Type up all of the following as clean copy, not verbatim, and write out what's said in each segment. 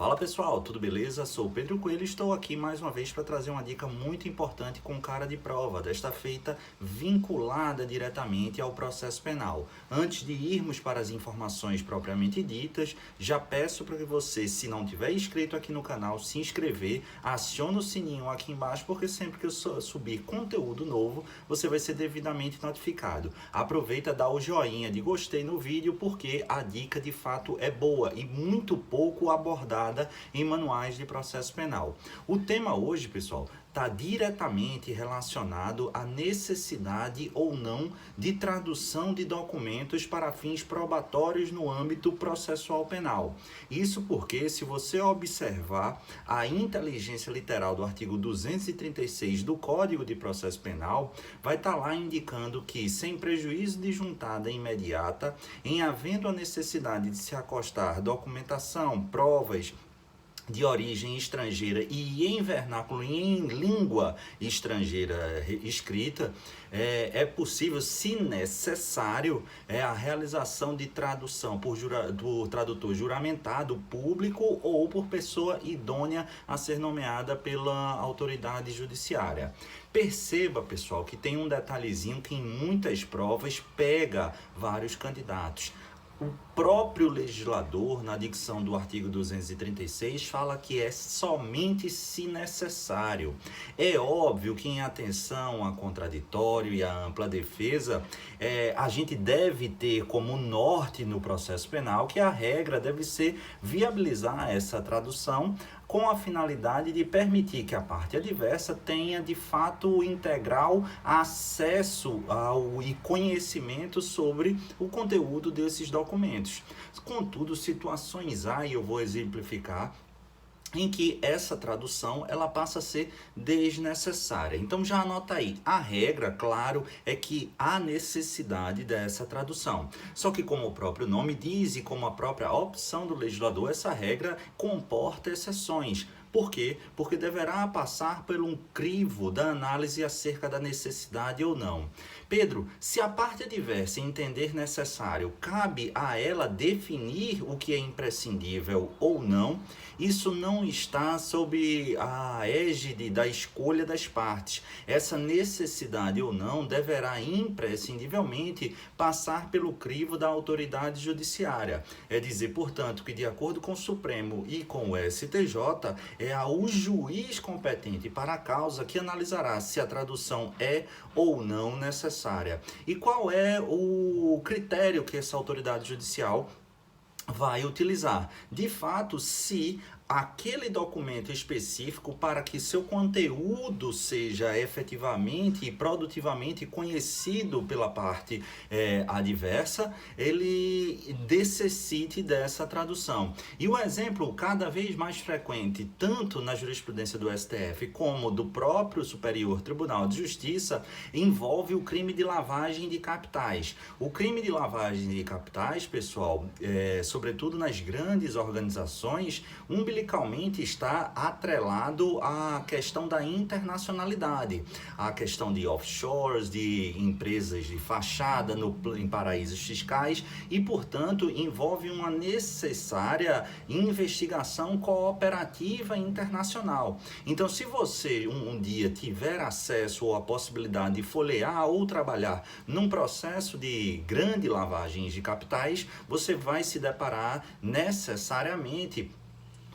Fala pessoal, tudo beleza? Sou o Pedro Coelho e estou aqui mais uma vez para trazer uma dica muito importante com cara de prova, desta feita vinculada diretamente ao processo penal. Antes de irmos para as informações propriamente ditas, já peço para que você, se não tiver inscrito aqui no canal, se inscrever, acione o sininho aqui embaixo, porque sempre que eu subir conteúdo novo, você vai ser devidamente notificado. Aproveita, dá o joinha de gostei no vídeo, porque a dica de fato é boa e muito pouco abordada em manuais de processo penal. O tema hoje, pessoal, está diretamente relacionado à necessidade ou não de tradução de documentos para fins probatórios no âmbito processual penal. Isso porque, se você observar a inteligência literal do artigo 236 do Código de Processo Penal, vai estar lá indicando que, sem prejuízo de juntada imediata, em havendo a necessidade de se acostar documentação, provas de origem estrangeira e em vernáculo e em língua estrangeira escrita, é possível, se necessário, a realização de tradução por tradutor juramentado público ou por pessoa idônea a ser nomeada pela autoridade judiciária. Perceba, pessoal, que tem um detalhezinho que em muitas provas pega vários candidatos. O próprio legislador, na dicção do artigo 236, fala que é somente se necessário. É óbvio que, em atenção a contraditório e a ampla defesa, a gente deve ter como norte no processo penal que a regra deve ser viabilizar essa tradução com a finalidade de permitir que a parte adversa tenha, de fato, integral acesso ao e conhecimento sobre o conteúdo desses documentos. Contudo, situações há, e eu vou exemplificar, em que essa tradução ela passa a ser desnecessária. Então já anota aí, a regra, claro, é que há necessidade dessa tradução. Só que, como o próprio nome diz e como a própria opção do legislador, essa regra comporta exceções. Por quê? Porque deverá passar por um crivo da análise acerca da necessidade ou não. Pedro, se a parte adversa entender necessário, cabe a ela definir o que é imprescindível ou não. Isso não está sob a égide da escolha das partes. Essa necessidade ou não deverá imprescindivelmente passar pelo crivo da autoridade judiciária. É dizer, portanto, que de acordo com o Supremo e com o STJ, é o juiz competente para a causa que analisará se a tradução é ou não necessária. E qual é o critério que essa autoridade judicial vai utilizar? De fato, se aquele documento específico, para que seu conteúdo seja efetivamente e produtivamente conhecido pela parte adversa, ele necessite dessa tradução. E o exemplo cada vez mais frequente, tanto na jurisprudência do STF como do próprio Superior Tribunal de Justiça, envolve o crime de lavagem de capitais. O crime de lavagem de capitais, pessoal, sobretudo nas grandes organizações, umbilicalmente está atrelado à questão da internacionalidade, à questão de offshores, de empresas de fachada em paraísos fiscais e, portanto, envolve uma necessária investigação cooperativa internacional. Então, se você um dia tiver acesso ou a possibilidade de folhear ou trabalhar num processo de grande lavagem de capitais, você vai se deparar necessariamente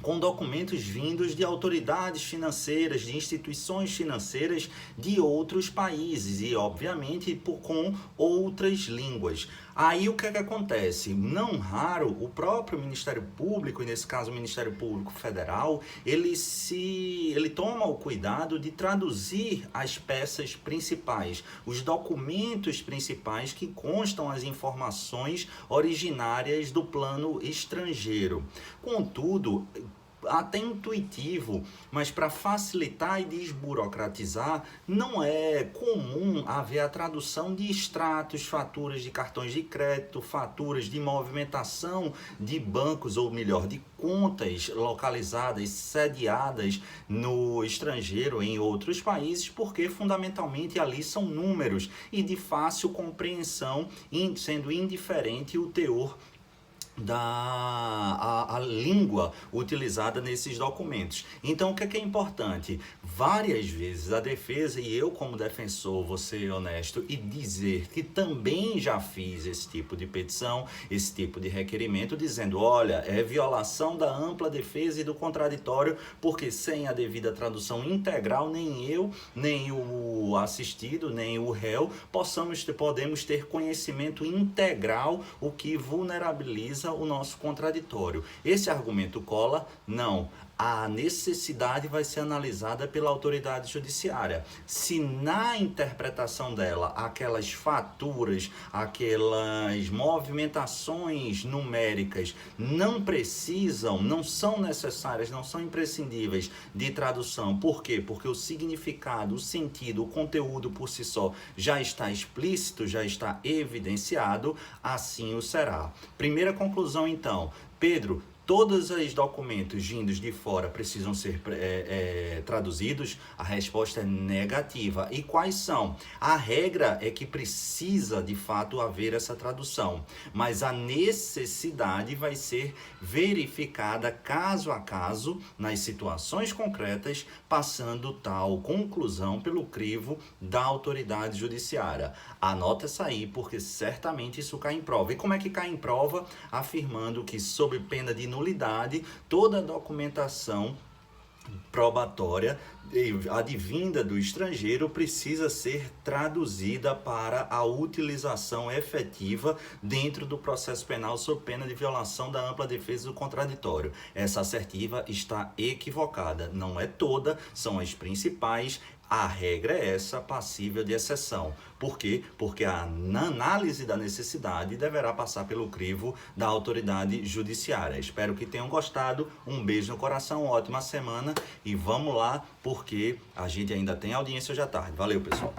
com documentos vindos de autoridades financeiras, de instituições financeiras de outros países e, obviamente, com outras línguas. Aí o que acontece? Não raro, o próprio Ministério Público, e nesse caso o Ministério Público Federal, ele toma o cuidado de traduzir as peças principais, os documentos principais que constam as informações originárias do plano estrangeiro. Contudo, até intuitivo, mas para facilitar e desburocratizar, não é comum haver a tradução de extratos, faturas de cartões de crédito, faturas de movimentação de bancos, ou melhor, de contas localizadas, sediadas no estrangeiro, em outros países, porque fundamentalmente ali são números e de fácil compreensão, sendo indiferente o teor a língua utilizada nesses documentos. Então, o que é importante? Várias vezes a defesa, e eu como defensor vou ser honesto e dizer que também já fiz esse tipo de petição, esse tipo de requerimento, dizendo, olha, é violação da ampla defesa e do contraditório, porque sem a devida tradução integral, nem eu, nem o assistido, nem o réu, podemos ter conhecimento integral, o que vulnerabiliza o nosso contraditório. Esse argumento cola? Não. A necessidade vai ser analisada pela autoridade judiciária. Se na interpretação dela, aquelas faturas, aquelas movimentações numéricas não precisam, não são necessárias, não são imprescindíveis de tradução. Por quê? Porque o significado, o sentido, o conteúdo por si só já está explícito, já está evidenciado, assim o será. Primeira conclusão, então, Pedro, todos os documentos vindos de fora precisam ser traduzidos? A resposta é negativa. E quais são? A regra é que precisa, de fato, haver essa tradução, mas a necessidade vai ser verificada caso a caso, nas situações concretas, passando tal conclusão pelo crivo da autoridade judiciária. Anota essa aí, porque certamente isso cai em prova. E como é que cai em prova? Afirmando que, sob pena de nulidade, toda a documentação probatória advinda do estrangeiro precisa ser traduzida para a utilização efetiva dentro do processo penal sob pena de violação da ampla defesa do contraditório. Essa assertiva está equivocada. Não é toda, são as principais. A regra é essa, passível de exceção. Por quê? Porque a análise da necessidade deverá passar pelo crivo da autoridade judiciária. Espero que tenham gostado. Um beijo no coração, ótima semana e vamos lá, porque a gente ainda tem audiência hoje à tarde. Valeu, pessoal!